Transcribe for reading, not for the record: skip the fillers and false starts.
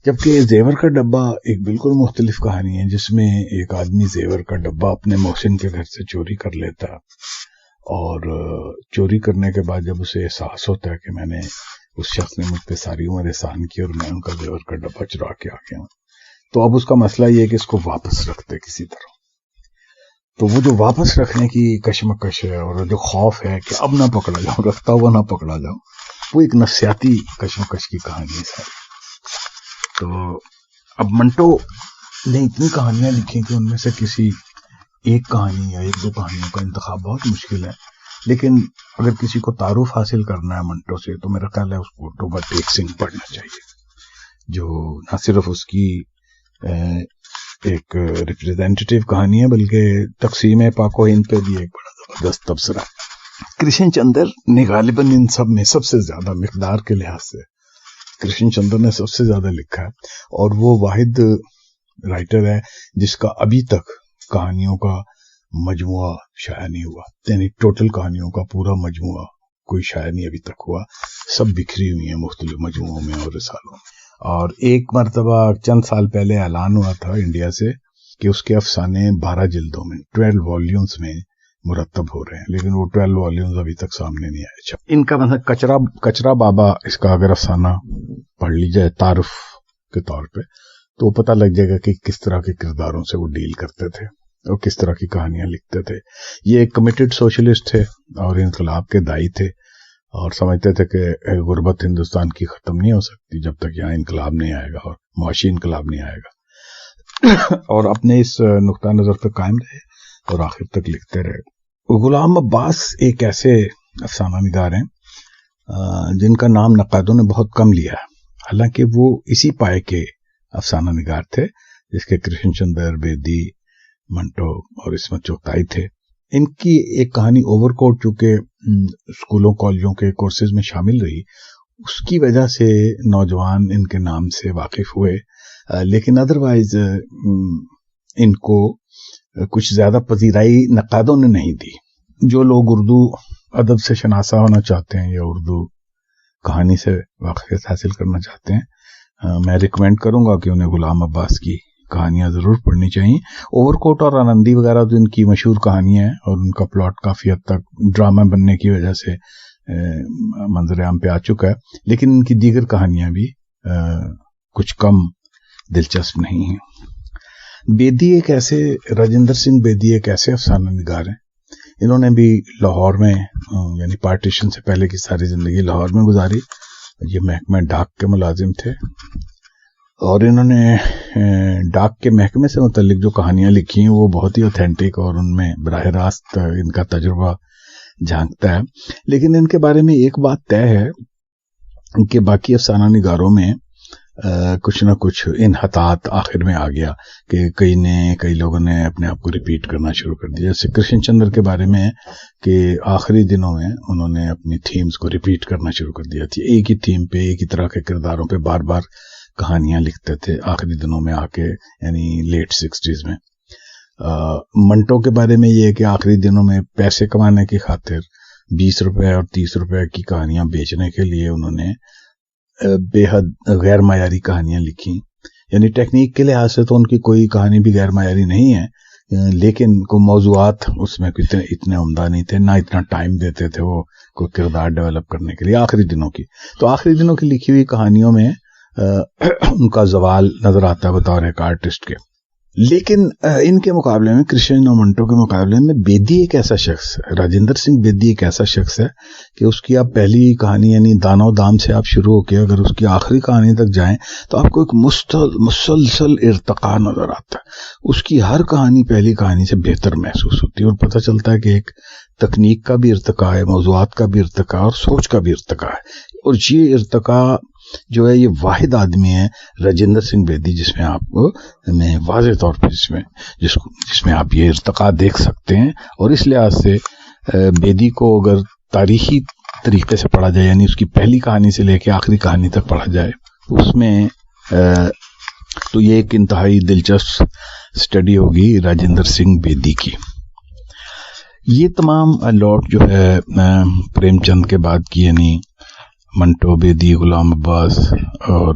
جبکہ زیور کا ڈبہ ایک بالکل مختلف کہانی ہے، جس میں ایک آدمی زیور کا ڈبہ اپنے محسن کے گھر سے چوری کر لیتا، اور چوری کرنے کے بعد جب اسے احساس ہوتا ہے کہ میں نے اس شخص نے مجھ پہ ساری عمر احسان کی اور میں ان کا زیور کا ڈبہ چرا کے آ گیا ہوں، تو اب اس کا مسئلہ یہ ہے کہ اس کو واپس رکھتے کسی طرح. تو وہ جو واپس رکھنے کی کشمکش ہے اور جو خوف ہے کہ اب نہ پکڑا جاؤں، رکھتا ہوا نہ پکڑا جاؤں، وہ ایک نفسیاتی کشمکش کی کہانی ہے ساری. تو اب منٹو نے اتنی کہانیاں لکھی کہ ان میں سے کسی ایک کہانی یا ایک دو کہانیوں کا انتخاب بہت مشکل ہے، لیکن اگر کسی کو تعارف حاصل کرنا ہے منٹو سے تو میرا خیال ہے اس کو ٹوبہ ٹیک سنگھ پڑھنا چاہیے، جو نہ صرف اس کی ایک ریپریزنٹیٹیو کہانی ہے بلکہ تقسیم پاک و ہند پہ بھی ایک بڑا زبردست تبصرہ ہے. کرشن چندر نے غالباً ان سب میں سب سے زیادہ مقدار کے لحاظ سے کرشن چندر نے سب سے زیادہ لکھا ہے، اور وہ واحد رائٹر ہے جس کا ابھی تک کہانیوں کا مجموعہ شائع نہیں ہوا، یعنی ٹوٹل کہانیوں کا پورا مجموعہ کوئی شائع نہیں ابھی تک ہوا، سب بکھری ہوئی ہیں مختلف مجموعوں میں اور رسالوں میں. اور ایک مرتبہ چند سال پہلے اعلان ہوا تھا انڈیا سے کہ اس کے افسانے 12 جلدوں میں 12 والیومز میں مرتب ہو رہے ہیں، لیکن وہ 12 والیومز ابھی تک سامنے نہیں آئے. ان کا مثلا کچرا بابا، اس کا اگر افسانہ پڑھ لی جائے تعارف کے طور پہ تو وہ پتہ لگ جائے گا کہ کس طرح کے کرداروں سے وہ ڈیل کرتے تھے اور کس طرح کی کہانیاں لکھتے تھے. یہ ایک کمیٹڈ سوشلسٹ تھے اور انقلاب کے دائی تھے، اور سمجھتے تھے کہ غربت ہندوستان کی ختم نہیں ہو سکتی جب تک یہاں انقلاب نہیں آئے گا اور معاشی انقلاب نہیں آئے گا، اور اپنے اس نقطہ نظر پہ قائم رہے اور آخر تک لکھتے رہے. غلام عباس ایک ایسے افسانہ نگار ہیں جن کا نام نقادوں نے بہت کم لیا ہے، حالانکہ وہ اسی پائے کے افسانہ نگار تھے جس کے کرشن چندر، بیدی، منٹو اور عصمت چغتائی تھے. ان کی ایک کہانی اوور کوٹ چونکہ اسکولوں کالجوں کے کورسز میں شامل رہی، اس کی وجہ سے نوجوان ان کے نام سے واقف ہوئے، لیکن ادروائز ان کو کچھ زیادہ پذیرائی نقادوں نے نہیں دی. جو لوگ اردو ادب سے شناسا ہونا چاہتے ہیں یا اردو کہانی سے واقفیت حاصل کرنا چاہتے ہیں، میں ریکمینڈ کروں گا کہ انہیں غلام عباس کی کہانیاں ضرور پڑھنی چاہیے. اوور کوٹ اور آنندی وغیرہ تو ان کی مشہور کہانیاں ہیں اور ان کا پلاٹ کافی حد تک ڈرامہ بننے کی وجہ سے منظر عام پہ آ چکا ہے، لیکن ان کی دیگر کہانیاں بھی کچھ کم دلچسپ نہیں ہیں. بیدی ایک ایسے راجندر سنگھ بیدی ایک ایسے افسانہ نگار ہیں، انہوں نے بھی لاہور میں یعنی پارٹیشن سے پہلے کی ساری زندگی لاہور میں گزاری. یہ محکمہ ڈاک کے ملازم تھے اور انہوں نے ڈاک کے محکمے سے متعلق جو کہانیاں لکھی ہیں وہ بہت ہی اوتھینٹک اور ان میں براہ راست ان کا تجربہ جھانکتا ہے. لیکن ان کے بارے میں ایک بات طے ہے کہ باقی افسانہ نگاروں میں کچھ نہ کچھ انحطاط آخر میں آ گیا کہ کئی لوگوں نے اپنے آپ کو ریپیٹ کرنا شروع کر دیا. جیسے کرشن چندر کے بارے میں کہ آخری دنوں میں انہوں نے اپنی تھیمز کو ریپیٹ کرنا شروع کر دیا تھی، ایک ہی تھیم پہ ایک ہی طرح کے کرداروں پہ بار بار کہانیاں لکھتے تھے آخری دنوں میں آ کے، یعنی لیٹ 60s میں. منٹو کے بارے میں یہ ہے کہ آخری دنوں میں پیسے کمانے کی خاطر 20 روپے اور 30 روپے کی کہانیاں بیچنے کے لیے انہوں نے بے حد غیر معیاری کہانیاں لکھی. یعنی ٹیکنیک کے لحاظ سے تو ان کی کوئی کہانی بھی غیر معیاری نہیں ہے، لیکن کوئی موضوعات اس میں اتنے عمدہ نہیں تھے، نہ اتنا ٹائم دیتے تھے وہ کوئی کردار ڈیولپ کرنے کے لیے آخری دنوں کی. تو آخری دنوں کی لکھی ہوئی کہانیوں میں ان کا زوال نظر آتا ہے بطور ایک آرٹسٹ کے. لیکن ان کے مقابلے میں کرشن اور منٹو کے مقابلے میں بیدی ایک ایسا شخص ہے، راجندر سنگھ بیدی ایک ایسا شخص ہے کہ اس کی آپ پہلی کہانی یعنی دانو دام سے آپ شروع ہو کے اگر اس کی آخری کہانی تک جائیں تو آپ کو ایک مسلسل ارتقاء نظر آتا ہے. اس کی ہر کہانی پہلی کہانی سے بہتر محسوس ہوتی ہے اور پتہ چلتا ہے کہ ایک تکنیک کا بھی ارتقاء ہے، موضوعات کا بھی ارتقاء اور سوچ کا بھی ارتقاء ہے. اور یہ ارتقاء جو ہے یہ واحد آدمی ہے راجندر سنگھ بیدی جس میں آپ کو میں واضح طور پہ جس میں آپ یہ ارتقاء دیکھ سکتے ہیں. اور اس لحاظ سے بیدی کو اگر تاریخی طریقے سے پڑھا جائے یعنی اس کی پہلی کہانی سے لے کے آخری کہانی تک پڑھا جائے اس میں تو یہ ایک انتہائی دلچسپ اسٹڈی ہوگی راجندر سنگھ بیدی کی. یہ تمام لوٹ جو ہے پریم چند کے بعد کی یعنی منٹو، بیدی، غلام عباس اور